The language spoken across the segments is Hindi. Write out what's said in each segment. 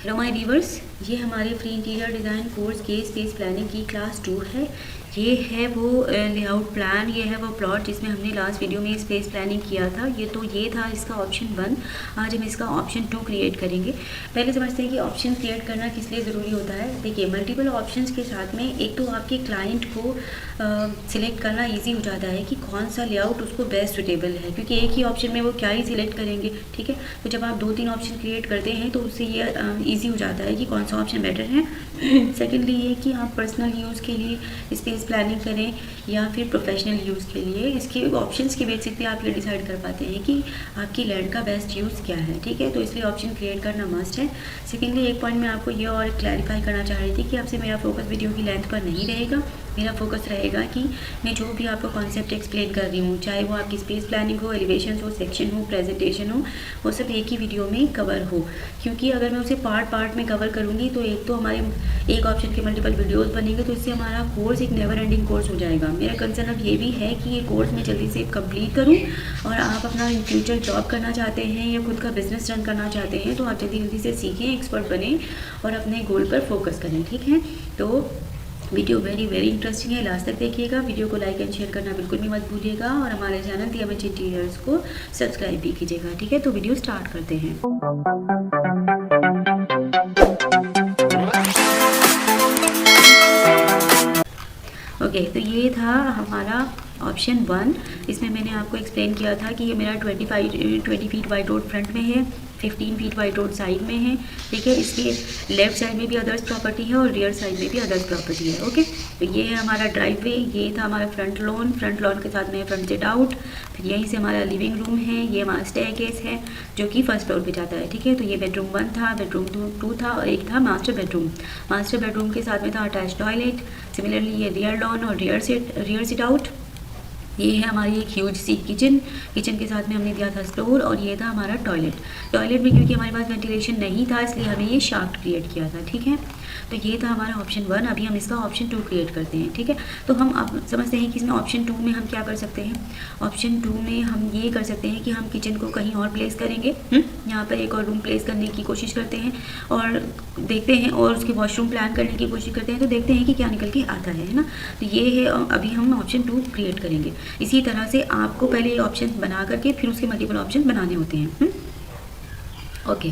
हेलो माय व्यूअर्स, ये हमारे फ्री इंटीरियर डिज़ाइन कोर्स के स्पेस प्लानिंग की क्लास 2 है। ये है वो लेआउट प्लान, ये है वो प्लॉट जिसमें हमने लास्ट वीडियो में स्पेस प्लानिंग किया था। ये था इसका ऑप्शन 1। आज हम इसका ऑप्शन 2 क्रिएट करेंगे। पहले समझते हैं कि ऑप्शन क्रिएट करना किस लिए ज़रूरी होता है। देखिए, मल्टीपल ऑप्शंस के साथ में एक तो आपके क्लाइंट को सिलेक्ट करना ईजी हो जाता है कि कौन सा लेआउट उसको बेस्ट सुटेबल है, क्योंकि एक ही ऑप्शन में वो क्या ही सिलेक्ट करेंगे। ठीक है, तो जब आप 2-3 ऑप्शन क्रिएट करते हैं तो उससे ये ईजी हो जाता है कि कौन सा ऑप्शन बेटर है। सेकेंडली ये कि आप पर्सनल यूज़ के लिए स्पेस प्लानिंग करें या फिर प्रोफेशनल यूज़ के लिए, इसके ऑप्शंस के बेसिस पे आप ये डिसाइड कर पाते हैं कि आपकी लैंड का बेस्ट यूज़ क्या है। ठीक है, तो इसलिए ऑप्शन क्रिएट करना मस्ट है। सेकेंडली एक पॉइंट मैं आपको ये और क्लैरिफाई करना चाह रही थी कि आपसे मेरा फोकस वीडियो की लेंथ पर नहीं रहेगा। मेरा फोकस रहेगा कि मैं जो भी आपको कॉन्सेप्ट एक्सप्लेन कर रही हूँ, चाहे वो आपकी स्पेस प्लानिंग हो, एलिवेशन हो, सेक्शन हो, प्रेजेंटेशन हो, वो सब एक ही वीडियो में कवर हो। क्योंकि अगर मैं उसे पार्ट में कवर करूँगी तो एक तो हमारे एक ऑप्शन के मल्टीपल वीडियोस बनेंगे, तो इससे हमारा कोर्स एक नेवर एंडिंग कोर्स हो जाएगा। मेरा कंसर्न अब ये भी है कि ये कोर्स मैं जल्दी से कंप्लीट करूँ, और आप अपना इन फ्यूचर जॉब करना चाहते हैं या खुद का बिजनेस रन करना चाहते हैं तो आप जल्दी से सीखें, एक्सपर्ट बने और अपने गोल पर फोकस करें। ठीक है, तो वीडियो वेरी इंटरेस्टिंग है, लास्ट तक देखिएगा। वीडियो को लाइक एंड शेयर करना बिल्कुल भी मत भूलिएगा, और हमारे चैनल DMH इंटीरियर्स को सब्सक्राइब भी कीजिएगा। ठीक है, तो वीडियो स्टार्ट करते हैं। ओके, तो ये था हमारा ऑप्शन 1। इसमें मैंने आपको एक्सप्लेन किया था कि ये मेरा 20 फीट वाइड रोड फ्रंट में है, 15 फीट वाइड रोड साइड में है। ठीक है, इसके लेफ्ट साइड में भी अदर्स प्रॉपर्टी है और रियर साइड में भी अदर्स प्रॉपर्टी है। ओके, तो ये है हमारा ड्राइववे, ये था हमारा फ्रंट लॉन के साथ में फ्रंट सिट आउट। फिर यहीं से हमारा लिविंग रूम है, ये हमारा स्टेयरकेस है जो कि फर्स्ट फ्लोर पे जाता है। ठीक है, तो ये बेडरूम 1 था, बेडरूम 2 था, और एक था मास्टर बेडरूम के साथ में था अटैच टॉयलेट। सिमिलरली ये रियर लॉन और रियर सिट आउट। ये है हमारी एक ह्यूज सी किचन के साथ में हमने दिया था स्टोर, और ये था हमारा टॉयलेट में क्योंकि हमारे पास वेंटिलेशन नहीं था इसलिए हमें ये शाफ्ट क्रिएट किया था। ठीक है, तो ये था हमारा ऑप्शन 1। अभी हम इसका ऑप्शन 2 क्रिएट करते हैं। ठीक है, तो हम अब समझते हैं कि इसमें ऑप्शन 2 में हम क्या कर सकते हैं। ऑप्शन 2 में हम ये कर सकते हैं कि हम किचन को कहीं और प्लेस करेंगे। यहाँ पर एक और रूम प्लेस करने की कोशिश करते हैं और देखते हैं, और उसके वॉशरूम प्लान करने की कोशिश करते हैं, तो देखते हैं कि क्या निकल के आता है ना। तो ये है, अभी हम ऑप्शन 2 क्रिएट करेंगे। इसी तरह से आपको पहले ये ऑप्शन बना करके फिर उसके मल्टीपल ऑप्शन बनाने होते हैं। ओके,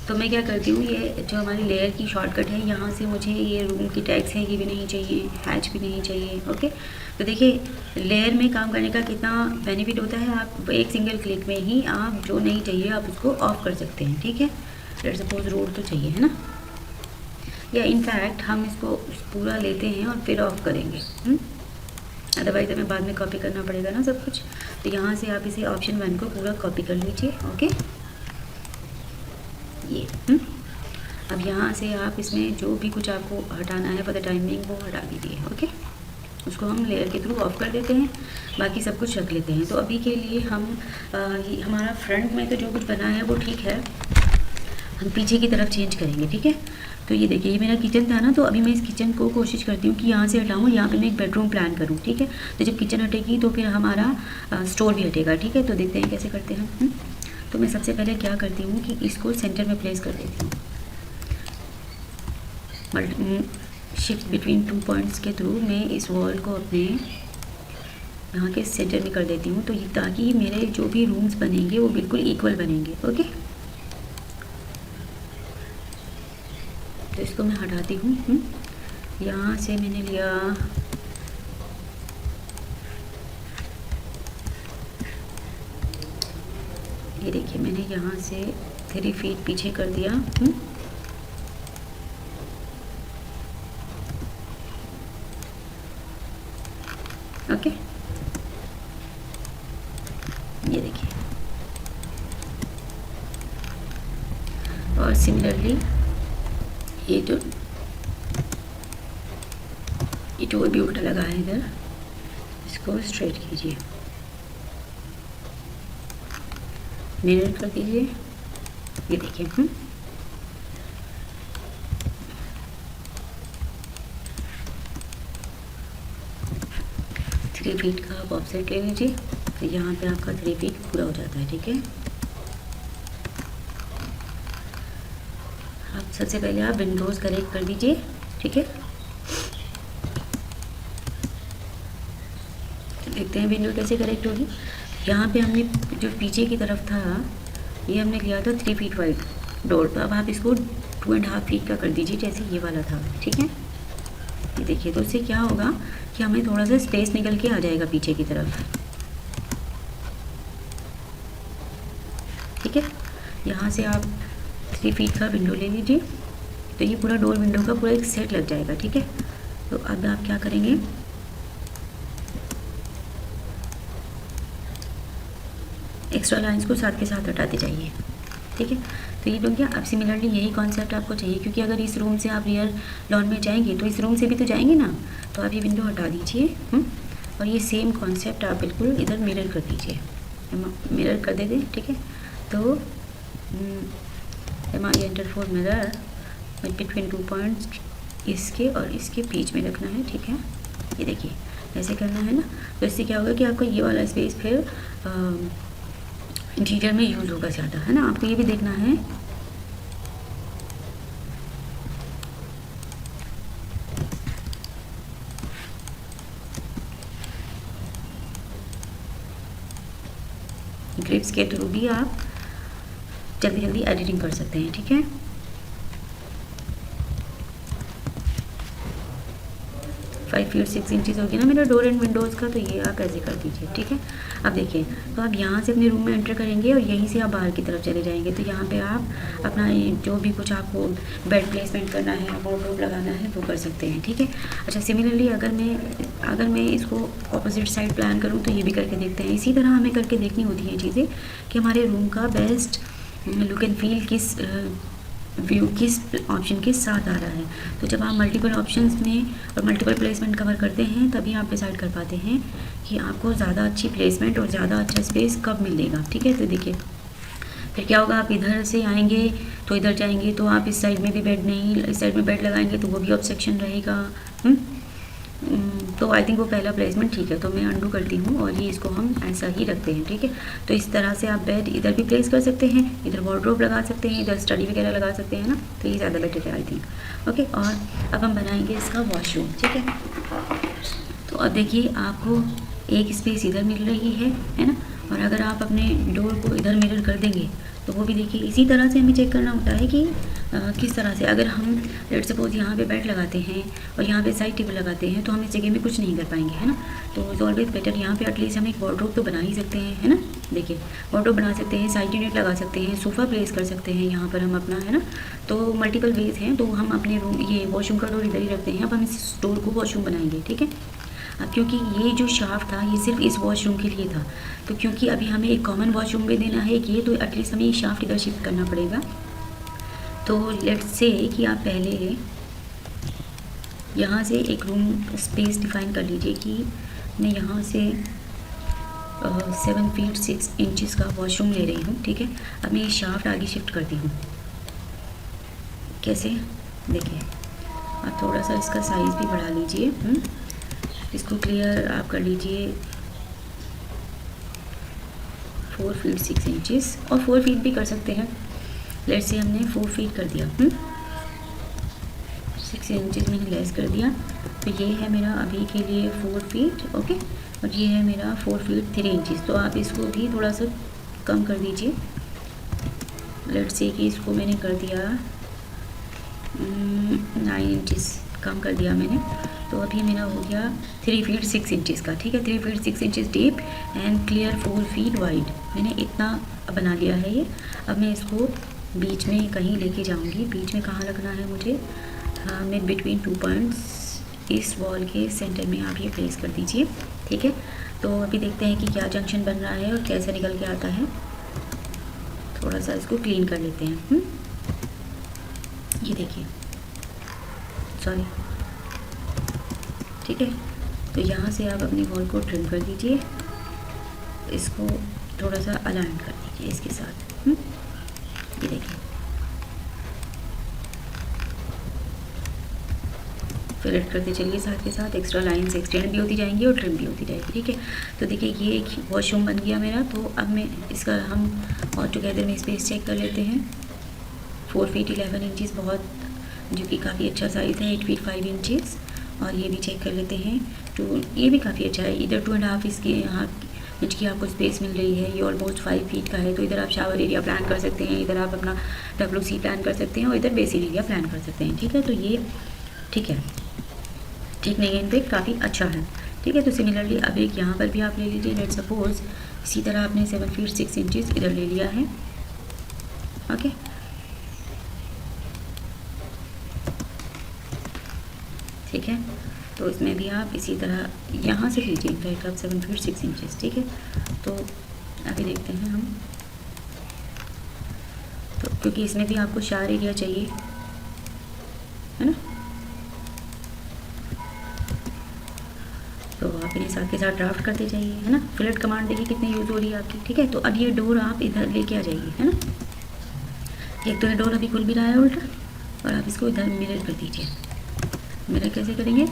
तो मैं क्या करती हूँ, ये जो हमारी लेयर की शॉर्टकट है, यहाँ से मुझे ये रूम की टैग्स हैं, ये भी नहीं चाहिए, हैच भी नहीं चाहिए। ओके, तो देखिए लेयर में काम करने का कितना बेनिफिट होता है। आप एक सिंगल क्लिक में ही आप जो नहीं चाहिए आप उसको ऑफ कर सकते हैं। ठीक है, लेट्स सपोज रोड तो चाहिए है ना, या इनफैक्ट हम इसको पूरा लेते हैं और फिर ऑफ करेंगे। अदरवाइज हमें बाद में कॉपी करना पड़ेगा ना सब कुछ। तो यहाँ से आप इसे ऑप्शन 1 को पूरा कॉपी कर लीजिए। ओके, ये अब यहाँ से आप इसमें जो भी कुछ आपको हटाना है फॉर द टाइमिंग वो हटा दीजिए। ओके, उसको हम लेयर के थ्रू ऑफ कर देते हैं, बाकी सब कुछ रख लेते हैं। तो अभी के लिए हम हमारा फ्रंट में तो जो कुछ बना है वो ठीक है, हम पीछे की तरफ चेंज करेंगे। ठीक है, तो ये देखिए, ये मेरा किचन था ना, तो अभी मैं इस किचन को कोशिश करती हूँ कि यहाँ से हटाऊँ, यहाँ पे मैं एक बेडरूम प्लान करूँ। ठीक है, तो जब किचन हटेगी तो फिर हमारा स्टोर भी हटेगा। ठीक है, तो देखते हैं कैसे करते हैं। तो मैं सबसे पहले क्या करती हूँ कि इसको सेंटर में प्लेस कर देती हूँ। शिफ्ट बिटवीन 2 पॉइंट्स के थ्रू मैं इस वॉल को अपने यहाँ के सेंटर में कर देती हूँ, तो ताकि मेरे जो भी रूम्स बनेंगे वो बिल्कुल इक्वल बनेंगे। ओके, तो इसको मैं हटाती हूँ। यहाँ से मैंने लिया ये देखिए, मैंने यहाँ से 3 फीट पीछे कर दिया। ओके, ये देखिए, और सिमिलरली ये डोर भी उल्टा लगा है इधर, इसको स्ट्रेट कीजिए, मिरर कर दीजिए। ये देखिए, 3 फीट का आप ऑफसेट ले लीजिए, तो यहाँ पे आपका 3 फीट पूरा हो जाता है। ठीक है, अब सबसे पहले आप विंडोज़ करेक्ट कर दीजिए, ठीक है। देखते हैं विंडो कैसे करेक्ट होगी। यहाँ पे हमने जो पीछे की तरफ था ये हमने लिया था 3 फीट वाइड डोर, तो अब आप इसको 2.5 फीट का कर दीजिए जैसे ये वाला था, ठीक है। ये देखिए, तो इससे क्या होगा कि हमें थोड़ा सा स्पेस निकल के आ जाएगा पीछे की तरफ, ठीक है। यहाँ से आप 3 फीट का विंडो ले लीजिए, तो ये पूरा डोर विंडो का पूरा एक सेट लग जाएगा, ठीक है। तो अब आप क्या करेंगे, एक्स्ट्रा लाइंस को साथ के साथ हटाते जाइए, ठीक है। तो ये लोग क्या, अब सिमिलरली यही कॉन्सेप्ट आपको चाहिए, क्योंकि अगर इस रूम से आप रियर लॉन में जाएंगे तो इस रूम से भी तो जाएंगे ना, तो आप ये विंडो हटा दीजिए। और ये सेम कॉन्सेप्ट आप बिल्कुल इधर मिरर कर दीजिए, मिरर कर देते, ठीक है। तो am I enter for mirror between 2 points, इसके और इसके बीच में रखना है, ठीक है। ये देखिए ऐसे करना है ना, तो इससे क्या होगा कि आपका ये वाला स्पेस फिर इंटीरियर में यूज़ होगा ज़्यादा, है ना। आपको ये भी देखना है ग्रिप्स के थ्रू भी आप जल्दी जल्दी एडिटिंग कर सकते हैं, ठीक है। फाइव फीट 6 इंचज़ हो गया ना मेरा डोर एंड विंडोज़ का, तो ये आप ऐसे कर दीजिए, ठीक है। अब देखिए, तो आप यहाँ से अपने रूम में एंटर करेंगे और यहीं से आप बाहर की तरफ चले जाएंगे, तो यहाँ पे आप अपना जो भी कुछ आपको बेड प्लेसमेंट करना है, वार्डरोब लगाना है, वो कर सकते हैं, ठीक है। अच्छा, सिमिलरली अगर मैं इसको ऑपोजिट साइड प्लान करूँ तो ये भी करके देखते हैं। इसी तरह हमें करके देखनी होती हैं चीज़ें कि हमारे रूम का best look and feel view किस ऑप्शन के साथ आ रहा है। तो जब आप मल्टीपल ऑप्शंस में और मल्टीपल प्लेसमेंट कवर करते हैं तभी आप डिसाइड कर पाते हैं कि आपको ज़्यादा अच्छी प्लेसमेंट और ज़्यादा अच्छा स्पेस कब मिलेगा, ठीक है। तो देखिए फिर क्या होगा, आप इधर से आएंगे तो इधर जाएंगे तो आप इस साइड में भी बेड नहीं, इस साइड में बेड लगाएंगे तो वो भी ऑब्स्ट्रक्शन रहेगा। तो आई थिंक वो पहला प्लेसमेंट ठीक है, तो मैं अंडू करती हूँ और ये इसको हम ऐसा ही रखते हैं, ठीक है। तो इस तरह से आप बेड इधर भी प्लेस कर सकते हैं, इधर वार्डरोब लगा सकते हैं, इधर स्टडी वगैरह लगा सकते हैं ना, तो ये ज़्यादा बेटर है आई थिंक। ओके, और अब हम बनाएंगे इसका वॉशरूम, ठीक है। तो अब देखिए आपको एक स्पेस इधर मिल रही है ना, और अगर आप अपने डोर को इधर मिरर कर देंगे तो वो भी देखिए इसी तरह से हमें चेक करना होता है कि किस तरह से। अगर हम लेट्स सपोज यहाँ पे बेड लगाते हैं और यहाँ पे साइड टेबल लगाते हैं तो हम इस जगह में कुछ नहीं कर पाएंगे, है ना। तो इज़ ऑलवेज बेटर यहाँ पे एटलीस्ट हम एक वार्डरोब तो बना ही सकते हैं, है ना। देखिए वार्डरोब बना सकते हैं, साइड यूनिट लगा सकते हैं, सोफ़ा प्लेस कर सकते हैं यहाँ पर हम अपना, है ना। तो मल्टीपल वेज हैं। तो हम अपने रूम ये वॉशरूम का डोर इधर ही रखते हैं, अब हम इस डोर को वॉशरूम बनाएंगे, ठीक है। अब क्योंकि ये जो शाफ्ट था ये सिर्फ इस वॉशरूम के लिए था, तो क्योंकि अभी हमें एक कॉमन वॉशरूम भी देना है ये, तो एटलीस्ट हमें ये शाफ्ट इधर शिफ्ट करना पड़ेगा। तो लेट्स से कि आप पहले यहाँ से एक रूम स्पेस डिफाइन कर लीजिए कि मैं यहाँ से 7 फीट 6 इंचज़ का वॉशरूम ले रही हूँ, ठीक है। अब मैं ये शाफ्ट आगे शिफ्ट करती हूँ। कैसे, देखिए आप थोड़ा सा इसका साइज़ भी बढ़ा लीजिए, इसको क्लियर आप कर लीजिए 4 फीट 6 इंचज़, और 4 फीट भी कर सकते हैं। लेट्स से हमने 4 फीट कर दिया, 6 इंचज़ मैंने लेस कर दिया, तो ये है मेरा अभी के लिए 4 फीट, ओके। और ये है मेरा 4 फीट 3 इंचज़, तो आप इसको भी थोड़ा सा कम कर दीजिए। लेट्स से कि इसको मैंने कर दिया 9 इंचज़ कम कर दिया मैंने, तो अभी मेरा हो गया 3 फीट 6 इंचज़ का, ठीक है। 3 feet 6 inches deep and clear 4 feet wide, मैंने इतना बना लिया है ये। अब मैं इसको बीच में कहीं लेके जाऊंगी। बीच में कहाँ रखना है मुझे, हाँ, मैं बिटवीन 2 पॉइंट्स इस वॉल के सेंटर में आप ये प्लेस कर दीजिए, ठीक है। तो अभी देखते हैं कि क्या जंक्शन बन रहा है और कैसे निकल के आता है। थोड़ा सा इसको क्लीन कर लेते हैं। ये देखिए, सॉरी, ठीक है। तो यहाँ से आप अपनी वॉल को ट्रिम कर दीजिए, इसको थोड़ा सा अलाइन कर दीजिए इसके साथ। ये देखिए, फिलेट करते चलिए साथ के साथ, एक्स्ट्रा लाइन्स एक्सटेंड भी होती जाएंगी और ट्रिम भी होती जाएगी, ठीक है। तो देखिए ये एक वॉशरूम बन गया मेरा। तो अब मैं इसका हम और टुगेदर में स्पेस चेक कर लेते हैं। 4 फीट 11 इंचज़, बहुत जो कि काफ़ी अच्छा साइज़ है। 8 फीट 5 इंचज़, और ये भी चेक कर लेते हैं। तो ये भी काफ़ी अच्छा है। इधर 2.5 इसके यहाँ इंच की आपको स्पेस मिल रही है। ये ऑलमोस्ट 5 फीट का है। तो इधर आप शावर एरिया प्लान कर सकते हैं, इधर आप अपना WC प्लान कर सकते हैं, और इधर बेसिन एरिया प्लान कर सकते हैं। ठीक है, तो ये ठीक है, ठीक नहीं है, इन पर काफ़ी अच्छा है। ठीक है, तो सिमिलरली अब एक यहाँ पर भी आप ले लीजिए। लेट सपोज इसी तरह आपने 7 फीट 6 इंचज़ इधर ले लिया है। ओके, ठीक है, तो इसमें भी आप इसी तरह यहाँ से लीजिए। इनफैक्ट आप 7 फीट 6 इंचज़। ठीक है, तो अभी देखते हैं हम। तो क्योंकि इसमें भी आपको शावर एरिया चाहिए, है ना, तो आप इन्हें साथ के साथ ड्राफ्ट करते जाइए, है ना। फिलेट कमांड देखिए कितनी यूज़ हो रही है आपकी। ठीक है, तो अब ये डोर आप इधर लेके आ जाइए, है ना। एक तो ये डोर अभी खुल भी रहा है उल्टा, और आप इसको इधर मिरर कर दीजिए। मिरर कैसे करेंगे?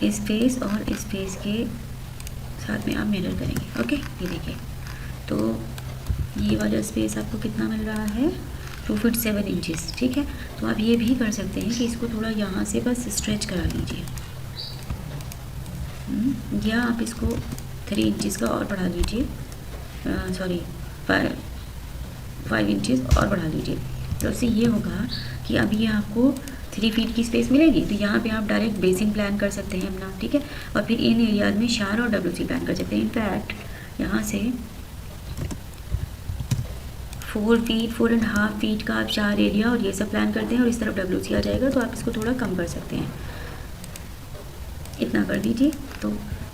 इस फेस और इस फेस के साथ में आप मिरर करेंगे। ओके, ये देखिए, तो ये वाला स्पेस आपको कितना मिल रहा है? 2 फीट 7 इंचज़। ठीक है, तो आप ये भी कर सकते हैं कि इसको थोड़ा यहाँ से बस स्ट्रेच करा लीजिए, या आप इसको 3 इंचज़ का और बढ़ा लीजिए, सॉरी 5 इंचज़ और बढ़ा लीजिए। तो उससे ये होगा कि अभी ये आपको 3 फीट की स्पेस मिलेगी। तो यहाँ पे आप डायरेक्ट बेसिन प्लान कर सकते हैं अपना। ठीक है, और फिर इन एरियाज में शावर और WC प्लान कर सकते हैं। इनफैक्ट यहाँ से 4 फीट 4.5 फीट का आप शावर एरिया और ये सब प्लान करते हैं, और इस तरफ WC आ जाएगा, तो आप इसको थोड़ा कम कर सकते हैं। इतना कर दीजिए। तो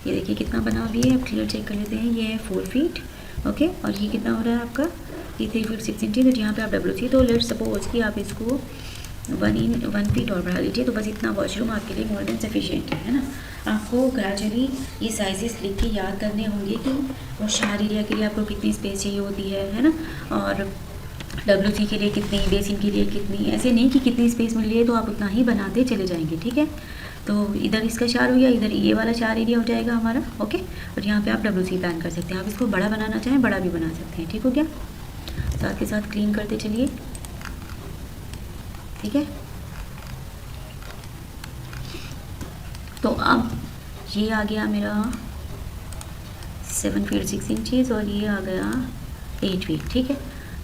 ये देखिए कितना बना अभी है। अब क्लियर चेक कर लेते हैं। ये है 4 फीट। ओके, और ये कितना हो रहा है आपका? ये 3 फीट 6 इंचज़। तो यहाँ पे आप WC, तो लेट सपोज कि आप इसको 1 फीट और बढ़ा लीजिए। तो बस इतना वॉशरूम आपके लिए मोर देन सफिशिएंट है ना। आपको ग्रेजुअली ये साइजेस लिख के याद करने होंगे कि वो शावर एरिया के लिए आपको कितनी स्पेस चाहिए होती है ना, और WC के लिए कितनी, बेसिन के लिए कितनी। ऐसे नहीं कि कितनी स्पेस मिल रही है तो आप उतना ही बनाते चले जाएंगे। ठीक है, तो इधर इसका शावर हो गया, इधर ये वाला शावर एरिया हो जाएगा हमारा। ओके, और यहाँ पे आप WC प्लान कर सकते हैं। आप इसको बड़ा बनाना चाहें बड़ा भी बना सकते हैं। ठीक हो गया, साथ के साथ क्लीन करते चलिए। ठीक है, तो अब ये आ गया मेरा 7 फीट 6 इंचज़, और ये आ गया 8 फीट। ठीक है,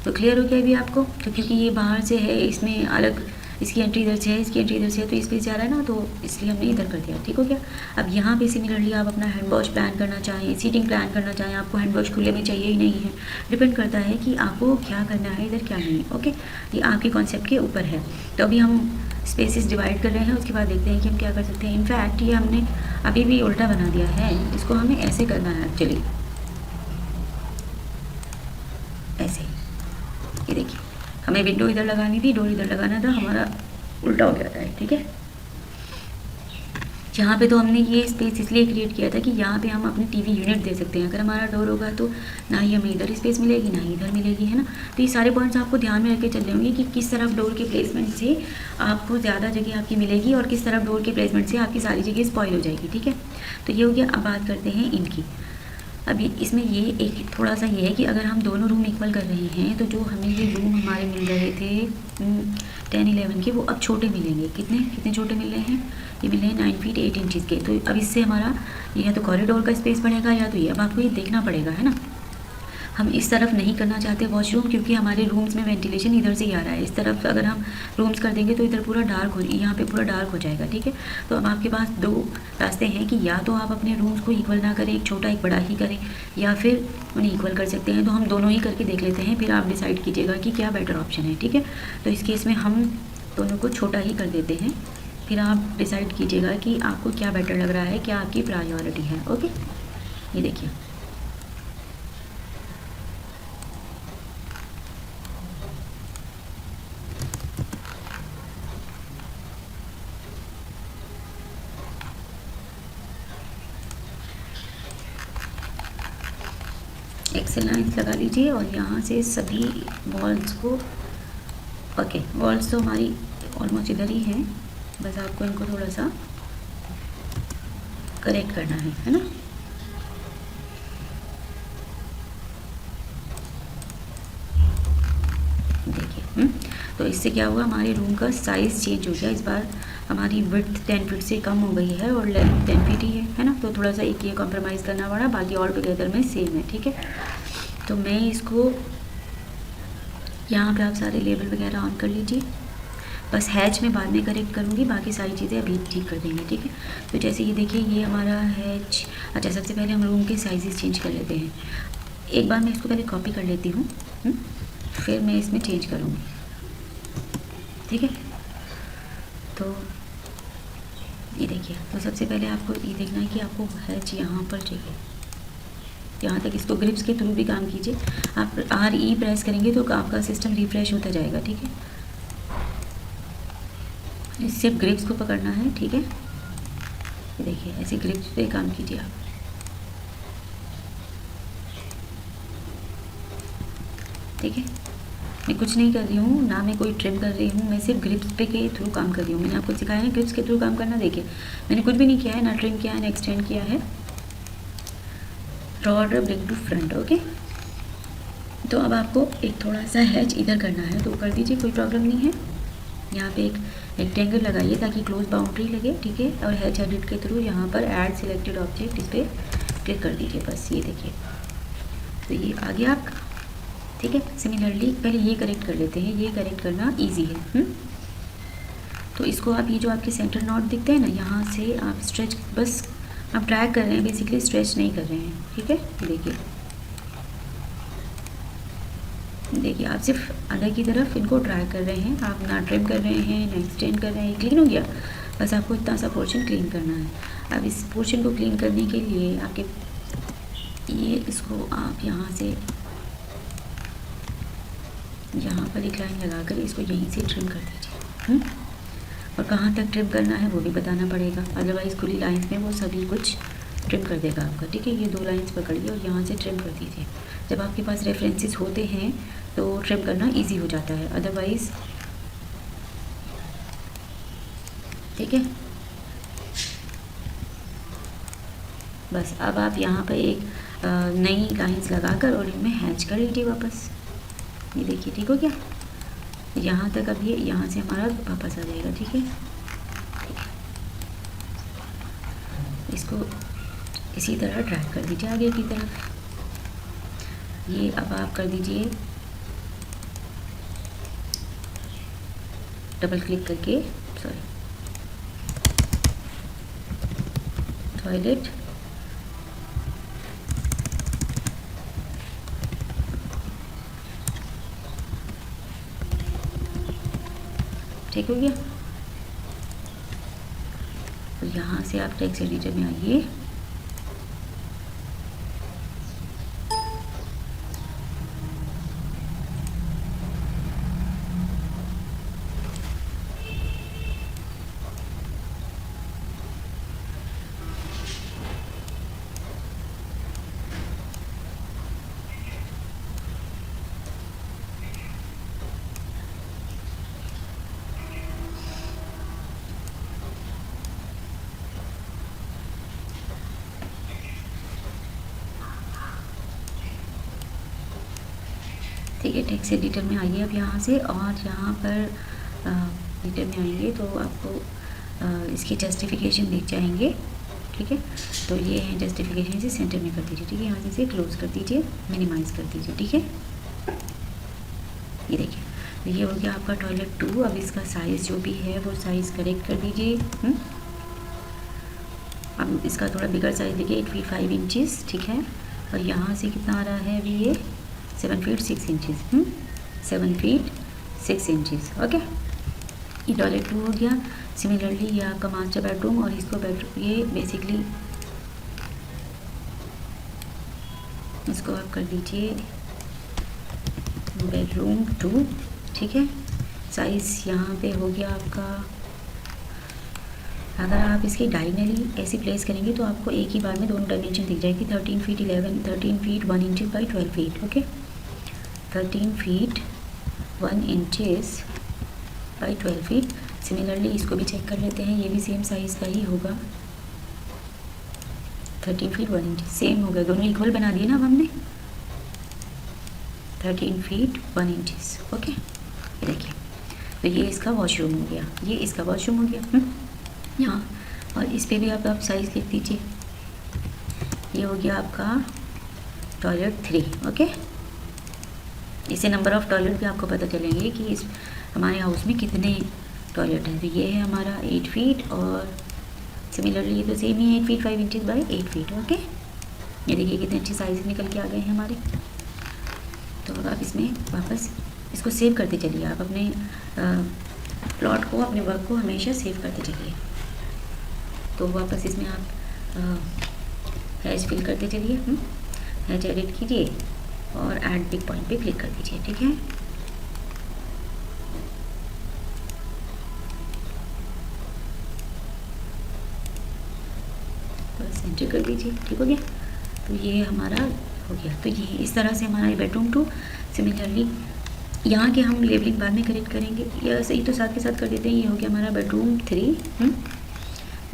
तो क्लियर हो गया अभी आपको। तो क्योंकि ये बाहर से है, इसमें अलग इसकी एंट्री इधर से है, इसकी एंट्री इधर से है, तो इस स्पेस जा रहा है ना, तो इसलिए हमने इधर कर दिया। ठीक हो गया। अब यहाँ पे सिमिलरली आप अपना हैंड वॉश प्लान करना चाहें, सीटिंग प्लान करना चाहें, आपको हैंड वॉश खुले में चाहिए ही नहीं है, डिपेंड करता है कि आपको क्या करना है इधर क्या नहीं। ओके, ये आपके कॉन्सेप्ट के ऊपर है। तो अभी हम स्पेसेस डिवाइड कर रहे हैं, उसके बाद देखते हैं कि हम क्या कर सकते हैं। इनफैक्ट ये हमने अभी भी उल्टा बना दिया है, इसको हमें ऐसे करना है एक्चुअली, ऐसे। ये देखिए, हमें विंडो इधर लगानी थी, डोर इधर लगाना था, हमारा उल्टा हो गया था। ठीक है, यहाँ पे तो हमने ये स्पेस इसलिए क्रिएट किया था कि यहाँ पे हम अपनी टीवी यूनिट दे सकते हैं। अगर हमारा डोर होगा तो ना ही हमें इधर स्पेस मिलेगी ना ही इधर मिलेगी, है ना। तो ये सारे पॉइंट्स आपको ध्यान में रख के चल रहे होंगे कि किस तरफ डोर के प्लेसमेंट से आपको ज़्यादा जगह आपकी मिलेगी और किस तरफ डोर के प्लेसमेंट से आपकी सारी जगह स्पॉइल हो जाएगी। ठीक है, तो ये हो गया। अब बात करते हैं इनकी। अभी इसमें ये एक थोड़ा सा ये है कि अगर हम दोनों रूम इक्वल कर रहे हैं तो जो हमें ये रूम हमारे मिल रहे थे 10-11 के, वो अब छोटे मिलेंगे। कितने कितने छोटे मिल रहे हैं? ये मिल रहे हैं 9 फीट 8 इंचज़ के। तो अब इससे हमारा या तो कॉरिडोर का स्पेस बढ़ेगा या तो ये। अब आपको ये देखना पड़ेगा, है ना। हम इस तरफ नहीं करना चाहते वॉशरूम, क्योंकि हमारे रूम्स में वेंटिलेशन इधर से ही आ रहा है। इस तरफ अगर हम रूम्स कर देंगे तो इधर पूरा डार्क हो, यहाँ पे पूरा डार्क हो जाएगा। ठीक है, तो अब आपके पास 2 रास्ते हैं कि या तो आप अपने रूम्स को इक्वल ना करें, एक छोटा एक बड़ा ही करें, या फिर उन्हें इक्वल कर सकते हैं। तो हम दोनों ही करके देख लेते हैं, फिर आप डिसाइड कीजिएगा कि क्या बेटर ऑप्शन है। ठीक है, तो इस केस में हम दोनों को छोटा ही कर देते हैं, फिर आप डिसाइड कीजिएगा कि आपको क्या बेटर लग रहा है, क्या आपकी प्रायोरिटी है। ओके, ये देखिए, एक्सेल लाइन्स लगा लीजिए और यहाँ से सभी वॉल्स को, ओके वॉल्स तो हमारी ऑलमोस्ट इधर ही हैं, बस आपको इनको थोड़ा सा करेक्ट करना है ना। देखिए तो इससे क्या हुआ, हमारे रूम का साइज़ चेंज हो गया। इस बार हमारी विड्थ 10 फीट से कम हो गई है और लेंथ 10 फीट ही है ना। तो थोड़ा सा एक ये कॉम्प्रोमाइज़ करना पड़ा, बाकी ऑल टुगेदर में सेम है, ठीक है। तो मैं इसको यहाँ पे आप सारे लेबल वगैरह ऑन कर लीजिए। बस हैच में बाद में करेक्ट करूँगी, बाकी सारी चीज़ें अभी ठीक कर देंगे, ठीक है। तो जैसे ये देखिए, ये हमारा हैच। अच्छा, सबसे पहले हम रूम के साइजेस चेंज कर लेते हैं। एक बार मैं इसको पहले कॉपी कर लेती हूँ, फिर मैं इसमें चेंज करूँगी, ठीक है। तो ये देखिए, तो सबसे पहले आपको ये देखना है कि आपको हैच यहाँ पर चाहिए, यहाँ तक। इसको ग्रिप्स के थ्रू भी काम कीजिए। आप RE प्रेस करेंगे तो आपका सिस्टम रिफ्रेश होता जाएगा, ठीक है। सिर्फ ग्रिप्स को पकड़ना है, ठीक है। ये देखिए, ऐसे ग्रिप्स पे काम कीजिए आप, ठीक है। मैं कुछ नहीं कर रही हूँ ना, मैं कोई ट्रिम कर रही हूँ, मैं सिर्फ ग्रिप्स पे के थ्रू काम कर रही हूँ। मैंने आपको सिखाया ना ग्रिप्स के थ्रू काम करना। देखिए, मैंने कुछ भी नहीं किया है, ना ट्रिम किया है ना एक्सटेंड किया है। Raw order bring to front, okay. तो अब आपको एक थोड़ा सा हैच इधर करना है, तो कर दीजिए, कोई प्रॉब्लम नहीं है। यहाँ पे एक रेक्टेंगल लगाइए ताकि क्लोज बाउंड्री लगे, ठीक है। और हैच एडिट के थ्रू यहाँ पर ऐड सिलेक्टेड ऑब्जेक्ट, इस पर क्लिक कर दीजिए, बस। ये देखिए, तो ये आ गया आपका, ठीक है। सिमिलरली पहले ये करेक्ट कर लेते हैं, ये करेक्ट करना ईजी है। तो इसको आप, ये जो आपके सेंटर नॉट दिखते हैं ना, यहाँ से आप स्ट्रेच, बस आप ड्रैग कर रहे हैं, बेसिकली स्ट्रेच नहीं कर रहे हैं, ठीक है। देखिए देखिए, आप सिर्फ अंदर की तरफ इनको ड्रैग कर रहे हैं, आप ना ट्रिम कर रहे हैं ना एक्सटेंड कर रहे हैं। क्लीन हो गया, बस आपको इतना सा पोर्शन क्लीन करना है। अब इस पोर्शन को क्लीन करने के लिए आपके ये, इसको आप यहाँ से, यहाँ पर एक लाइन लगाकर इसको यहीं से ट्रिम कर दीजिए। और कहाँ तक ट्रिम करना है वो भी बताना पड़ेगा, अदरवाइज़ खुली लाइन्स में वो सभी कुछ ट्रिम कर देगा आपका, ठीक है। ये 2 लाइन्स पकड़िए और यहाँ से ट्रिम कर दीजिए। जब आपके पास रेफरेंसेस होते हैं तो ट्रिम करना इजी हो जाता है, अदरवाइज़, ठीक है। बस अब आप यहाँ पर एक नई लाइन्स लगाकर और इनमें हैच कर लीजिए वापस। ये देखिए, ठीक हो गया। यहाँ तक अब ये यहाँ से हमारा वापस आ जाएगा, ठीक है। इसको इसी तरह ड्रैग कर दीजिए आगे की तरफ। ये अब आप कर दीजिए डबल क्लिक करके, सॉरी, टॉयलेट, ठीक हो गया। तो यहाँ से आप टेक्स्ट एडिटर में आइए, ठीक है। टेक्स्ट एडिटर में आइए अब यहाँ से, और यहाँ पर एडिटर में आएंगे तो आपको इसकी जस्टिफिकेशन दिख जाएंगे, ठीक है। तो ये है जस्टिफिकेशन, से सेंटर में कर दीजिए, ठीक है। यहाँ से इसे क्लोज कर दीजिए, मिनिमाइज़ कर दीजिए, ठीक है। ये देखिए, तो ये हो गया आपका टॉयलेट 2। अब इसका साइज़ जो भी है वो साइज़ करेक्ट कर दीजिए। अब इसका थोड़ा बिगर साइज़ देखिए, 8 फीट 5 इंचज़, ठीक है। और यहाँ से कितना आ रहा है अभी, ये 7 feet 6 inches, 7 feet 6 inches, okay. ये टॉयलेट 2 हो गया। सिमिलरली ये आपका मास्टर बेडरूम, और इसको बेडरूम, ये बेसिकली इसको आप कर दीजिए बेडरूम 2, ठीक है। साइज़ यहाँ पे हो गया आपका, अगर आप इसकी डायगनली ऐसे प्लेस करेंगे तो आपको एक ही बार में दोनों डायमेंशन दिख जाएगी, 13 feet 1 inch by 12 feet, okay. 13 feet 1 inches by 12 feet. Similarly इसको भी चेक कर लेते हैं, ये भी सेम साइज़ का ही होगा, 13 फीट 1 इंच, सेम हो गया, दोनों इक्वल बना दिए ना अब हमने। 13 फीट 1 इंचज़, ओके। ये देखिए, तो ये इसका वॉशरूम हो गया, ये इसका वॉशरूम हो गया यहाँ। और इस पे भी आप साइज़ लिख दीजिए, ये हो गया आपका टॉयलेट 3। ओके, इससे नंबर ऑफ़ टॉयलेट भी आपको पता चलेंगे कि इस हमारे हाउस में कितने टॉयलेट हैं। तो ये है हमारा 8 फीट, और सिमिलरली ये तो सेम ही है 8 feet 5 inches by 8 feet. Okay, ये देखिए कितने अच्छे साइज़ निकल के आ गए हैं हमारे। तो अब आप इसमें वापस इसको सेव करते चलिए, आप अपने प्लॉट को, अपने वर्क को हमेशा सेव करते चलिए। तो वापस इसमें आप हैच फिल करते चलिए, हैच एडिट कीजिए और ऐड बिग पॉइंट पे क्लिक कर दीजिए। ठीक है, बस एंटर कर दीजिए। ठीक हो गया, तो ये हमारा हो गया। तो ये इस तरह से हमारा बेडरूम 2। सिमिलरली यहाँ के हम लेबलिंग बाद में करेक्ट करेंगे, या सही तो साथ के साथ कर देते हैं। ये हो गया हमारा bedroom 3,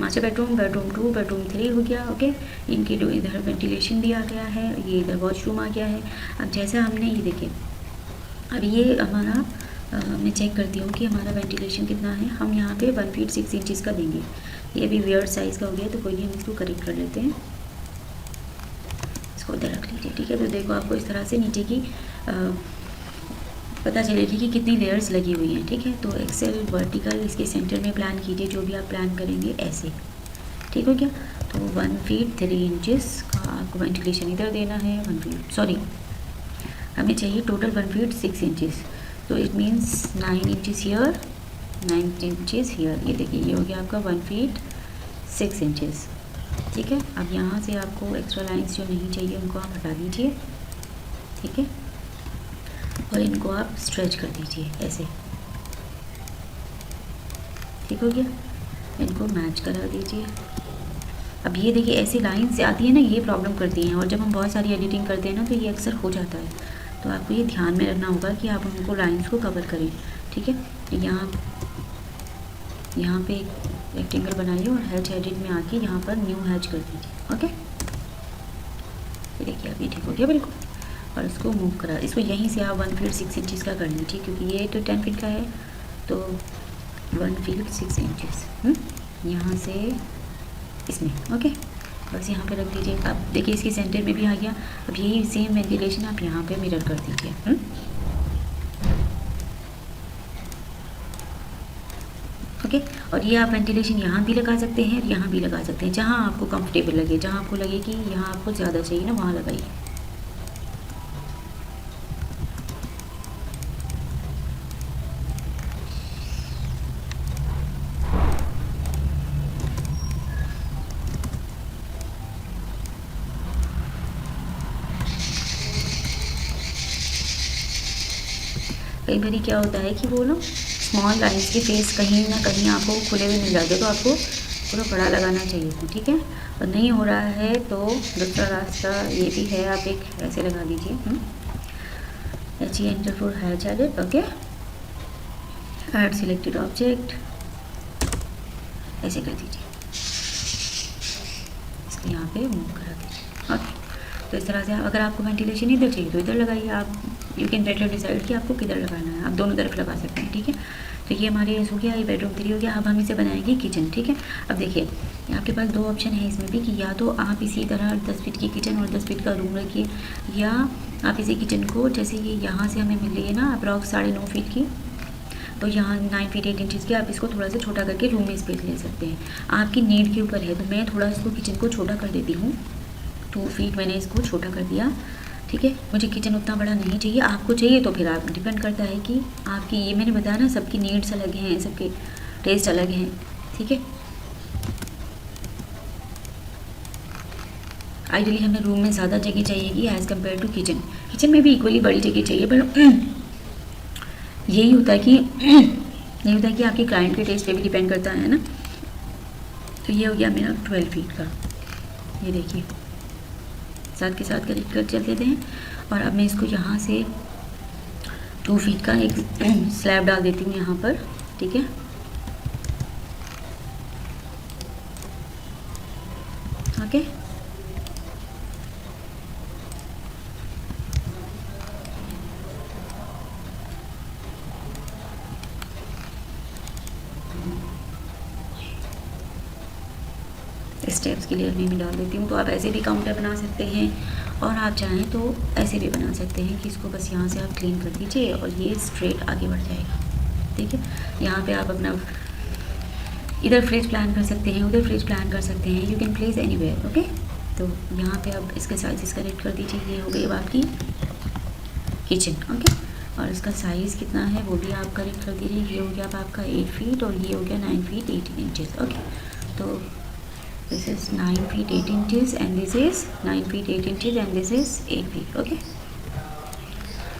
master bedroom, bedroom 2, bedroom 3 हो गया। ओके, इनके जो इधर वेंटिलेशन भी आ गया है, ये इधर वॉशरूम आ गया है। अब जैसा हमने ये देखिए, अब ये हमारा मैं चेक करती हूँ कि हमारा वेंटिलेशन कितना है। हम यहाँ पे 1 फीट 6 इंचज़ का देंगे। ये भी वियर्ड साइज़ का हो गया, तो कोई नहीं, हम इसको करेक्ट कर लेते हैं। इसको उधर रख लीजिए। ठीक है, तो देखो आपको इस तरह से नीचे की पता चलेगी कि कितनी लेयर्स लगी हुई हैं। ठीक है, तो एक्सेल वर्टिकल इसके सेंटर में प्लान कीजिए, जो भी आप प्लान करेंगे ऐसे। ठीक हो गया, तो 1 फीट 3 इंचज़ का आपको वेंटिलेशन इधर देना है। 1 फीट, सॉरी हमें चाहिए टोटल 1 फीट 6 इंचज़, तो it means 9 inches here, 9 inches here. ये देखिए, ये हो गया आपका 1 फीट 6 इंचज़। ठीक है, अब यहाँ से आपको एक्स्ट्रा लाइंस जो नहीं चाहिए उनको आप हटा दीजिए। ठीक है, और इनको आप स्ट्रेच कर दीजिए ऐसे। ठीक हो गया, इनको मैच करा दीजिए। अब ये देखिए ऐसी लाइन से आती है ना, ये प्रॉब्लम करती हैं, और जब हम बहुत सारी एडिटिंग करते हैं ना तो ये अक्सर हो जाता है। तो आपको ये ध्यान में रखना होगा कि आप उनको लाइंस को कवर करें। ठीक है, यहाँ पे एक रेक्टेंगल बनाइए और हैच एडिट में आके यहाँ पर न्यू हैच कर दीजिए। ओके, ये देखिए अभी ठीक हो गया बिल्कुल। और इसको मूव करा, इसको यहीं से आप 1 फीट 6 इंचज़ का कर लीजिए, क्योंकि ये तो 10 फीट का है, तो 1 फीट 6 इंचज़ यहाँ से इसमें। ओके, बस यहाँ पे रख दीजिए। अब देखिए इसके सेंटर में भी आ गया। अब यही सेम वेंटिलेशन आप यहाँ पे मिरर कर दीजिए। ओके, और ये आप वेंटिलेशन यहाँ भी लगा सकते हैं, यहाँ भी लगा सकते हैं, जहाँ आपको कंफर्टेबल लगे, जहाँ आपको लगे कि यहाँ आपको ज़्यादा चाहिए ना, वहाँ लगाइए। कई बार क्या होता है कि वो ना स्मॉल लाइन्स के फेस कहीं ना कहीं आपको खुले हुए मिल जाते हैं, तो आपको पूरा बड़ा लगाना चाहिए था। ठीक है, और नहीं हो रहा है तो दूसरा रास्ता ये भी है, आप एक ऐसे लगा दीजिए। H enter for hatch edit. Okay, add selected object, ऐसे कर दीजिए, इसको यहाँ पे मूव करा दीजिए। ओके, तो इस तरह से अगर आपको वेंटिलेशन इधर चाहिए तो इधर लगाइए। आप यू कैन बेटर डिसाइड कि आपको किधर लगाना है, आप दोनों तरफ लगा सकते हैं। ठीक है, तो ये हमारे हो गया, ये बेडरूम 3 हो गया। अब हम इसे बनाएंगे किचन। ठीक है, अब देखिए आपके पास 2 ऑप्शन है इसमें भी, कि या तो आप इसी तरह 10 फीट की किचन और 10 फीट का रूम रखिए, या आप इसी किचन को जैसे ये यहाँ से हमें मिल रही है ना अप्रॉक्स 9.5 फीट की, तो यहाँ 9 फीट 8 इंचज़ की, आप इसको थोड़ा सा छोटा करके रूम में स्पेस ले सकते हैं। आपकी नीड के ऊपर है, तो मैं थोड़ा इसको किचन को छोटा कर देती हूँ। 2 फीट मैंने इसको छोटा कर दिया। ठीक है, मुझे किचन उतना बड़ा नहीं चाहिए, आपको चाहिए तो फिर आप डिपेंड करता है कि आपकी, ये मैंने बताया ना सबकी नीड्स अलग हैं, सबके टेस्ट अलग हैं। ठीक है, आइडियली हमें रूम में ज़्यादा जगह चाहिएगी as compare to kitchen. Kitchen में भी इक्वली बड़ी जगह चाहिए, पर यही होता है कि आपके क्लाइंट के टेस्ट पे भी डिपेंड करता है ना। तो ये हो गया मेरा 12 फीट का, ये देखिए साथ के साथ करेक्ट कर चल देते हैं। और अब मैं इसको यहाँ से 2 फीट का एक स्लैब डाल देती हूँ यहाँ पर। ठीक है, ओके, स्टेप्स क्लियर नहीं मैं डाल देती हूँ। तो आप ऐसे भी काउंटर बना सकते हैं और आप चाहें तो ऐसे भी बना सकते हैं कि इसको बस यहाँ से आप क्लीन कर दीजिए और ये स्ट्रेट आगे बढ़ जाएगा। ठीक है, यहाँ पे आप अपना इधर फ्रिज प्लान कर सकते हैं, उधर फ्रिज प्लान कर सकते हैं, you can place anywhere. Okay, तो यहाँ पे आप इसके साइज़ कनेक्ट कर दीजिए। ये हो गई अब आपकी किचन। ओके, और इसका साइज़ कितना है वो भी आप करेक्ट कर दीजिए। ये हो गया अब आपका 8 फीट और ये हो गया 9 फीट 18 इंचज़। ओके, तो this is 9 feet 8 inches and this is 9 feet 8 inches and this is 8 feet. Okay,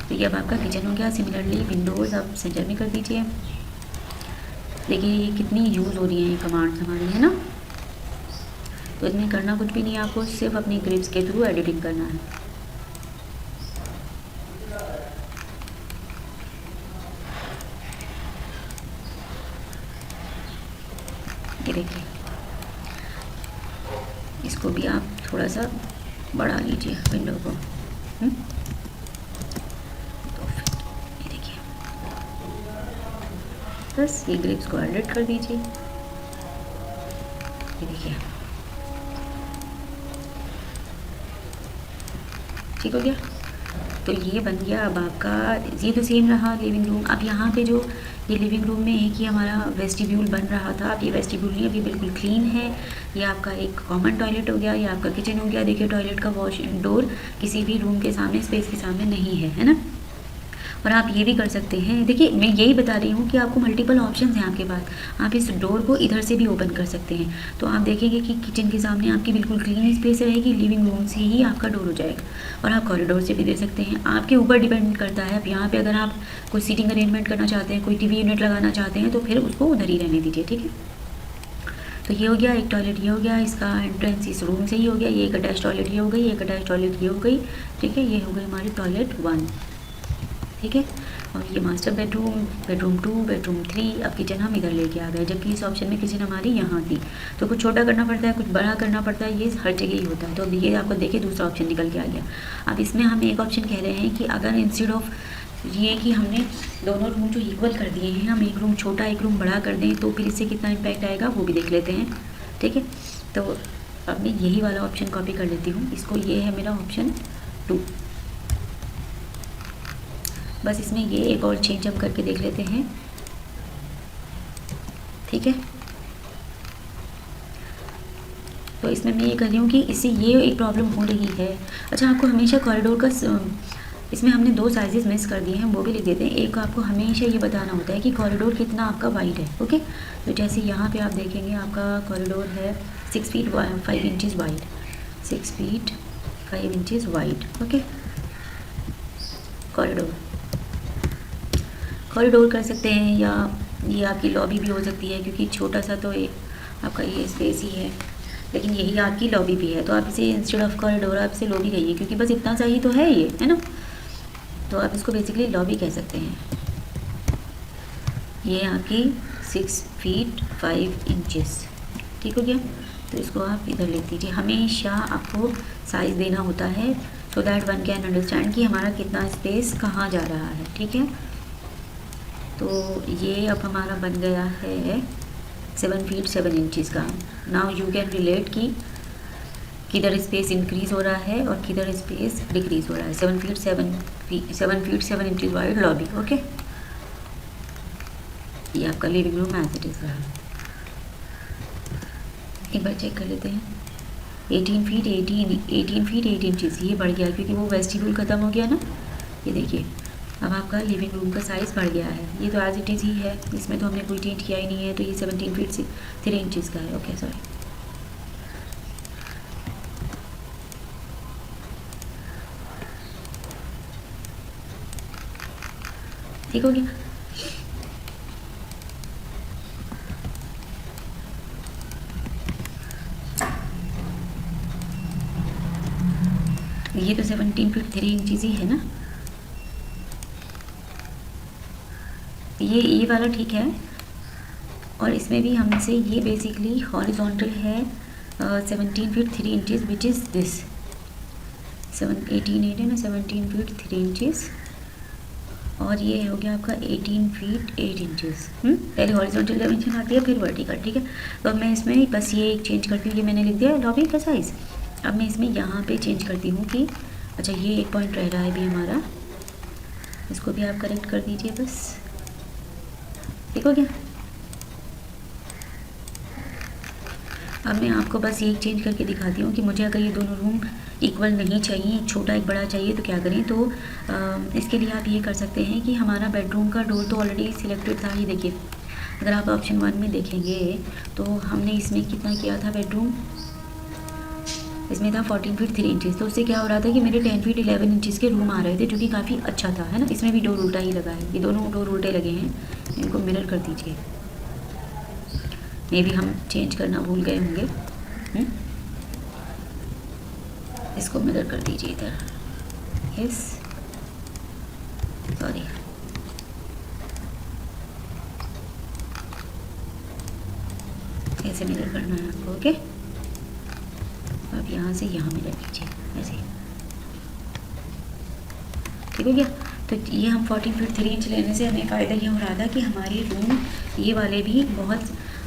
तो ये अब आपका किचन हो गया। सिमिलरली विंडोज़ आप सेंटर में कर दीजिए। देखिए ये कितनी यूज़ हो रही है ये कमांड्स हमारी, है ना। तो इसमें करना कुछ भी नहीं है, आपको सिर्फ अपनी ग्रिप्स के थ्रू एडिटिंग करना है। ये देखिए, इसको भी आप थोड़ा सा बढ़ा लीजिए विंडो को। तो फिर ये देखिए, बस ये ग्रिप्स को एडिट कर दीजिए। ये देखिए ठीक हो गया। तो ये बन गया अब आपका। ये तो सेम रहा लिविंग रूम। अब यहाँ पे जो ये लिविंग रूम में है कि हमारा वेस्टिब्यूल बन रहा था, अब ये वेस्टिब्यूल नहीं, अभी बिल्कुल क्लीन है। ये आपका एक कॉमन टॉयलेट हो गया, ये आपका किचन हो गया। देखिए टॉयलेट का वॉश डोर किसी भी रूम के सामने, स्पेस के सामने नहीं है ना। और आप ये भी कर सकते हैं, देखिए मैं यही बता रही हूँ कि आपको मल्टीपल ऑप्शंस हैं आपके पास। आप इस डोर को इधर से भी ओपन कर सकते हैं। तो आप देखेंगे कि किचन के सामने आपकी बिल्कुल क्लीन स्पेस रहेगी, लिविंग रूम से ही आपका डोर हो जाएगा। और आप कॉरिडोर से भी दे सकते हैं, आपके ऊपर डिपेंड करता है। अब यहाँ पे अगर आप कोई सीटिंग अरेंजमेंट करना चाहते हैं, कोई टीवी यूनिट लगाना चाहते हैं, तो फिर उसको उधर ही रहने दीजिए। ठीक है, तो ये हो गया एक टॉयलेट, ये हो गया, इसका एंट्रेंस इस रूम से ही हो गया। ये एक अटैच टॉयलेट ये हो गई, एक अटैच टॉयलेट ये हो गई। ठीक है, ये हो गई हमारी टॉयलेट 1। ठीक है, और ये मास्टर बेडरूम, बेडरूम 2, बेडरूम 3। अब किचन हम इधर लेके आ गए, जबकि इस ऑप्शन में किचन हमारी यहाँ थी। तो कुछ छोटा करना पड़ता है, कुछ बड़ा करना पड़ता है, ये हर जगह ही होता है। तो अब ये आपको देखिए दूसरा ऑप्शन निकल के आ गया। अब इसमें हम एक ऑप्शन कह रहे हैं कि अगर इंस्टेड ऑफ ये कि हमने दोनों रूम जो इक्वल कर दिए हैं, हम एक रूम छोटा एक रूम बड़ा कर दें, तो फिर इससे कितना इम्पैक्ट आएगा वो भी देख लेते हैं। ठीक है, तो अब मैं यही वाला ऑप्शन कॉपी कर लेती हूँ इसको। ये है मेरा ऑप्शन 2। बस इसमें ये एक और चेंज हम करके देख लेते हैं। ठीक है, तो इसमें मैं ये कर रही हूँ कि इससे ये एक प्रॉब्लम हो रही है। अच्छा, आपको हमेशा कॉरिडोर का इसमें हमने 2 साइजेस मिस कर दिए हैं, वो भी लिख देते हैं। एक आपको हमेशा ये बताना होता है कि कॉरिडोर कितना आपका वाइड है। ओके, तो जैसे यहाँ पे आप देखेंगे आपका कॉरिडोर है 6 feet 5 inches wide, 6 feet 5 inches wide. Okay, corridor कर सकते हैं, या ये आपकी लॉबी भी हो सकती है, क्योंकि छोटा सा तो आपका ये स्पेस ही है, लेकिन यही आपकी लॉबी भी है। तो आप इसे इंस्टेड ऑफ कॉरिडोर आप इसे लॉबी कहिए, क्योंकि बस इतना सा ही तो है ये, है ना। तो आप इसको बेसिकली लॉबी कह सकते हैं। ये आपकी 6 फीट 5 इंचज़। ठीक हो गया, तो इसको आप इधर लिख दीजिए। हमेशा आपको साइज़ देना होता है, so that one can understand कि हमारा कितना स्पेस कहाँ जा रहा है। ठीक है, तो ये अब हमारा बन गया है 7 फीट 7 इंचज़ का। नाउ यू कैन रिलेट कि किधर स्पेस इंक्रीज़ हो रहा है और किधर स्पेस डिक्रीज़ हो रहा है। 7 feet 7 inches wide lobby. Okay, ये आपका living room as it is रहा। एक बार चेक कर लेते हैं। 18 फीट 8 इंचज़ ये बढ़ गया, क्योंकि वो वेस्टिब्यूल ख़त्म हो गया ना। ये देखिए अब आपका लिविंग रूम का साइज़ बढ़ गया है। ये तो एज इट इज़ ही है, इसमें तो हमने कोई चेंज किया ही नहीं है। तो ये 17 फीट 3 इंचज़ का है। Okay, sorry. ठीक हो गया। ये तो 17 फीट 3 इंचज़ ही है ना। ये वाला ठीक है, और इसमें भी हमसे ये बेसिकली हॉरिजॉन्टल है 17 feet 3 inches which is this 18 है ना, 17 फीट 3 इंचज़ और ये हो गया आपका 18 फीट 8 इंचेस। पहले हॉरिजॉन्टल डायमेंशन आती है फिर वर्टिकल, ठीक है। तो अब मैं इसमें बस ये एक चेंज करती हूँ, ये मैंने लिख दिया लॉबी का साइज़। अब मैं इसमें यहाँ पे चेंज करती हूँ कि अच्छा ये एक पॉइंट रह रहा है भी हमारा, इसको भी आप करेक्ट कर दीजिए बस, ठीक हो गया। अब मैं आपको बस ये चेंज करके दिखाती हूँ कि मुझे अगर ये दोनों रूम इक्वल नहीं चाहिए, एक छोटा एक बड़ा चाहिए, तो क्या करें। तो इसके लिए आप ये कर सकते हैं कि हमारा बेडरूम का डोर तो ऑलरेडी सिलेक्टेड था। ये देखिए, अगर आप ऑप्शन 1 में देखेंगे तो हमने इसमें कितना किया था बेडरूम, इसमें था 14 फीट 3 इंचज़। तो उससे क्या हो रहा था कि मेरे 10 फीट 11 इंचज़ के रूम आ रहे थे, जो कि काफ़ी अच्छा था, है ना। इसमें भी डोर उल्टा ही लगा है, ये दोनों डोर उल्टे लगे हैं, इनको मिरर कर दीजिए। मे भी हम चेंज करना भूल गए होंगे। इसको मिरर कर दीजिए इधर, यस, सॉरी, ऐसे मिरर करना है आपको, ओके। अब यहाँ से यहाँ मिरर कीजिए ऐसे, ठीक हो गया। तो ये हम 14 फीट 3 इंच लेने से हमें फ़ायदा ये हो रहा था कि हमारे रूम ये वाले भी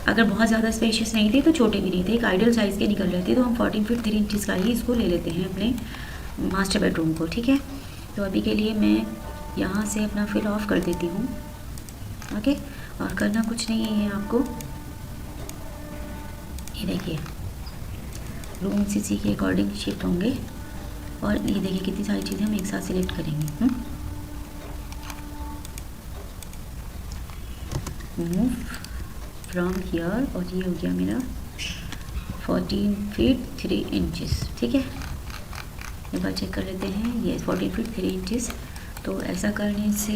अगर बहुत ज़्यादा स्पेशियस नहीं थे तो छोटे भी नहीं थे, एक आइडियल साइज़ के निकल रहे थे। तो हम 14 फीट 3 इंचज़ का ही इसको ले लेते हैं अपने मास्टर बेडरूम को, ठीक है। तो अभी के लिए मैं यहाँ से अपना फिल ऑफ कर देती हूँ, ओके। और करना कुछ नहीं है आपको, ये देखिए रूम सीसी के अकॉर्डिंग शिफ्ट होंगे। और ये देखिए कितनी सारी चीज़ें हम एक साथ सिलेक्ट करेंगे। मूव फ्रॉम हियर, और ये हो गया मेरा 14 फीट 3 इंचज़, ठीक है। एक बार चेक कर लेते हैं, ये 14 फीट 3 इंचज़। तो ऐसा करने से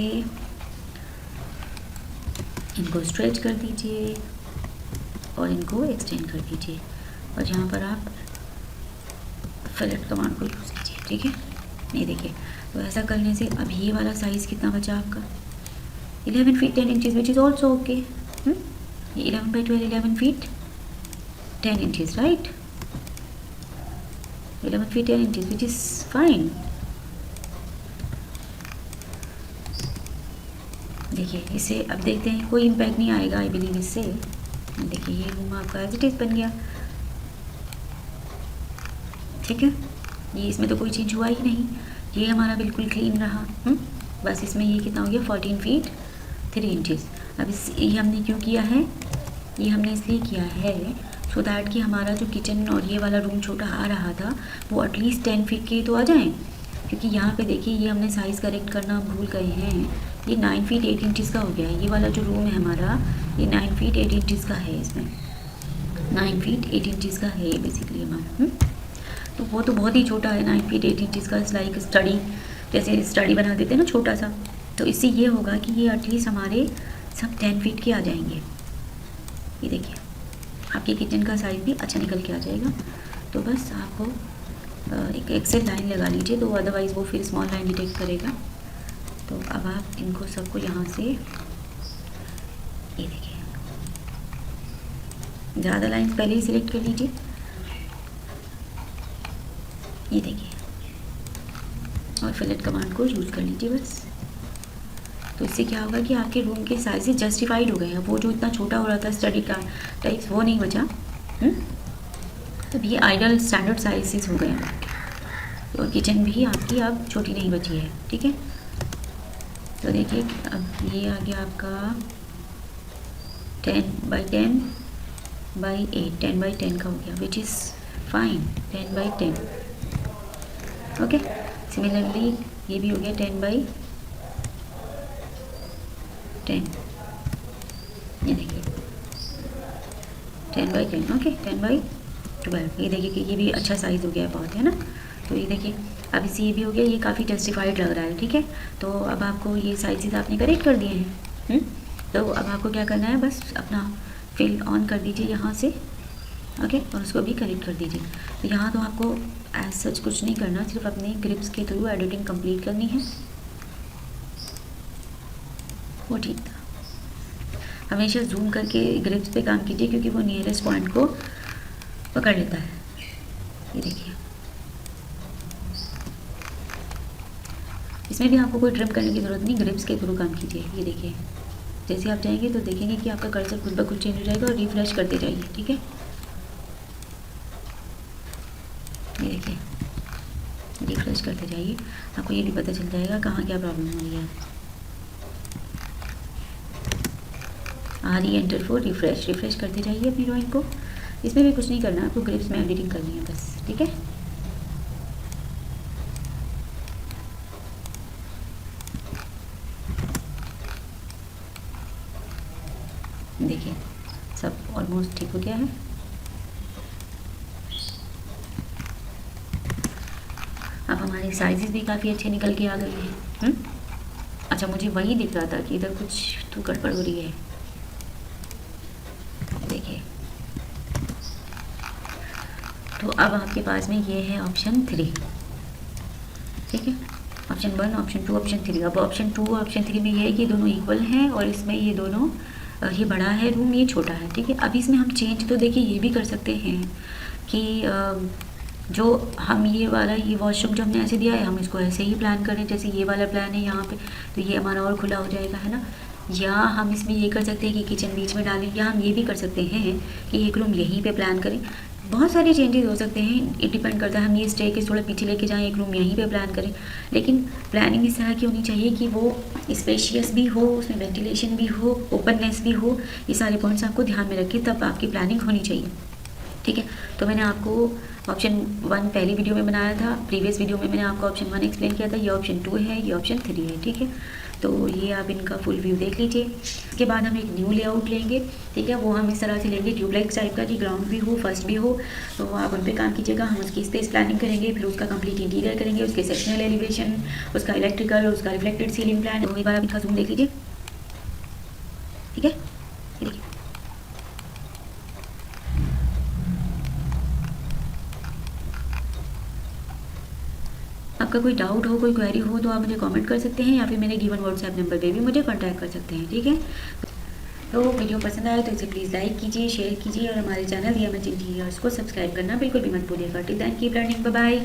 इनको स्ट्रेच कर दीजिए और इनको एक्सटेंड कर दीजिए, और जहाँ पर आप फिलेट कमांड को यूज़ कीजिए, ठीक है। ये देखिए, तो ऐसा करने से अब ये वाला साइज़ कितना बचा आपका, 11 feet 10 inches, which is also okay. ये 11 by 12 11 feet 10 inches, right. 11 feet 10 inches, which is fine. देखिए इससे अब देखते हैं, कोई इम्पैक्ट नहीं आएगा आई बिलीव इससे। देखिए ये रूम आपका एज इट इज़ बन गया, ठीक है। ये इसमें तो कोई चेंज हुआ ही नहीं, ये हमारा बिल्कुल क्लीन रहा। बस इसमें ये कितना हो गया 14 फीट 3 इंचज़। अब ये हमने क्यों किया है, ये हमने इसलिए किया है सो दैट कि हमारा जो किचन और ये वाला रूम छोटा आ रहा था वो एटलीस्ट 10 फीट के तो आ जाएँ। क्योंकि यहाँ पे देखिए ये हमने साइज़ करेक्ट करना भूल गए हैं, ये 9 फीट 8 इंचज़ का हो गया है। ये वाला जो रूम है हमारा, ये 9 फीट 8 इंचज़ का है, इसमें 9 फीट 8 इंचज़ का है बेसिकली हमारा। तो वो तो बहुत ही छोटा है, 9 फीट 8 इंचज़ का, लाइक स्टडी, जैसे स्टडी बना देते हैं ना छोटा सा। तो इससे ये होगा कि ये एटलीस्ट हमारे सब 10 फीट के आ जाएंगे। ये देखिए आपके किचन का साइज़ भी अच्छा निकल के आ जाएगा। तो बस आपको एक एक्सेल लाइन लगा लीजिए, तो अदरवाइज़ वो फिर स्मॉल लाइन डिटेक्ट करेगा। तो अब आप इनको सबको यहाँ से, ये देखिए ज़्यादा लाइंस पहले ही सिलेक्ट कर लीजिए, ये देखिए, और फिलेट कमांड को यूज़ कर लीजिए बस। तो इससे क्या होगा कि आपके रूम के साइज़ जस्टिफाइड हो गए हैं। वो जो इतना छोटा हो रहा था स्टडी का टाइप्स, वो नहीं बचा। तो ये आइडियल स्टैंडर्ड साइज़ हो गए हैं आपके, और किचन भी आपकी अब छोटी नहीं बची है, ठीक है। तो देखिए अब ये आ गया आपका 10 बाई 10 बाई 8, 10 बाई 10 का हो गया, which is fine, 10 by 10, okay. Similarly ये भी हो गया 10 बाई 10, ये देखिए 10 बाई 10, ओके, 10 बाई 12। ये देखिए कि ये भी अच्छा साइज़ हो गया है बहुत, है ना। तो ये देखिए अब इससे ये भी हो गया, ये काफ़ी जस्टिफाइड लग रहा है, ठीक है। तो अब आपको ये साइज़ आपने करेक्ट कर दिए हैं। तो अब आपको क्या करना है, बस अपना फिल ऑन कर दीजिए यहाँ से, ओके, और उसको भी करेक्ट कर दीजिए। तो यहाँ तो आपको एज सच कुछ नहीं करना, सिर्फ अपने ग्रिप्स के थ्रू एडिटिंग कंप्लीट करनी है। वो ठीक था। हमेशा जूम करके ग्रिप्स पे काम कीजिए, क्योंकि वो नियरेस्ट पॉइंट को पकड़ लेता है। ये देखिए इसमें भी आपको कोई ट्रिम करने की ज़रूरत नहीं, ग्रिप्स के थ्रू काम कीजिए। ये देखिए, जैसे आप जाएंगे तो देखेंगे कि आपका कर्सर खुद ब खुद चेंज हो जाएगा और रिफ्रेश करते जाइए, ठीक है। ये देखिए, रिफ्रेश करते जाइए, आपको ये भी पता चल जाएगा कहाँ क्या प्रॉब्लम हो रही है। एंटर फॉर रिफ्रेश, रिफ्रेश करते जाइए अपनी ड्राइंग को। इसमें भी कुछ नहीं करना, आपको ग्रिप्स में एडिटिंग करनी है बस, ठीक है। देखिए सब ऑलमोस्ट ठीक हो गया है। अब हमारे साइजेस भी काफ़ी अच्छे निकल के आ गए हैं। अच्छा, मुझे वही दिख रहा था कि इधर कुछ तो गड़बड़ हो रही है। देखिए, तो अब आपके पास में ये है ऑप्शन 3, ठीक है। Option 1, option 2, option 3। अब ऑप्शन 2 और ऑप्शन 3 में ये है कि दोनों इक्वल हैं और इसमें ये दोनों, ये बड़ा है रूम, ये छोटा है, ठीक है। अब इसमें हम चेंज तो देखिए ये भी कर सकते हैं कि जो हम ये वाला, ये वॉशरूम जो हमने ऐसे दिया है, हम इसको ऐसे ही प्लान करें जैसे ये वाला प्लान है यहाँ पे, तो ये हमारा और खुला हो जाएगा, है ना। या हम इसमें ये कर सकते हैं कि किचन बीच में डालें, या हम ये भी कर सकते हैं कि एक रूम यहीं पे प्लान करें। बहुत सारे चेंजेस हो सकते हैं, ये डिपेंड करता है। हम ये स्टे के थोड़ा पीछे लेके जाएं, एक रूम यहीं पे प्लान करें, लेकिन प्लानिंग इस तरह की होनी चाहिए कि वो स्पेशियस भी हो, उसमें वेंटिलेशन भी हो, ओपननेस भी हो। ये सारे पॉइंट्स आपको ध्यान में रखें, तब आपकी प्लानिंग होनी चाहिए, ठीक है। तो मैंने आपको ऑप्शन 1 पहली वीडियो में बनाया था, प्रीवियस वीडियो में मैंने आपको ऑप्शन 1 एक्सप्लेन किया था। ये ऑप्शन 2 है, ये ऑप्शन 3 है, ठीक है। तो ये आप इनका फुल व्यू देख लीजिए। इसके बाद हम एक न्यू लेआउट लेंगे, ठीक है। वो हम इस तरह से लेंगे ट्यूबलाइट टाइप का, कि ग्राउंड भी हो, फर्स्ट भी हो, तो आप उन पर काम कीजिएगा। हम उसकी स्पेस प्लानिंग करेंगे, फिर उसका कंप्लीट इंटीरियर करेंगे, उसके सेक्शनल एलिवेशन, उसका इलेक्ट्रिकल, उसका रिफ्लेक्टेड सीलिंग प्लान। तो एक बार आप इनका जूम देख लीजिए, ठीक है। देखिए, आपका कोई डाउट हो, कोई क्वेरी हो तो आप मुझे कमेंट कर सकते हैं, या फिर मेरे गिवन व्हाट्सएप नंबर पे भी मुझे कांटेक्ट कर सकते हैं, ठीक है। तो वीडियो पसंद आए तो इसे प्लीज़ लाइक कीजिए, शेयर कीजिए, और हमारे चैनल DMH इंटीरियर्स को सब्सक्राइब करना बिल्कुल भी मत भूलिएगा। Till then keep learning, bye bye.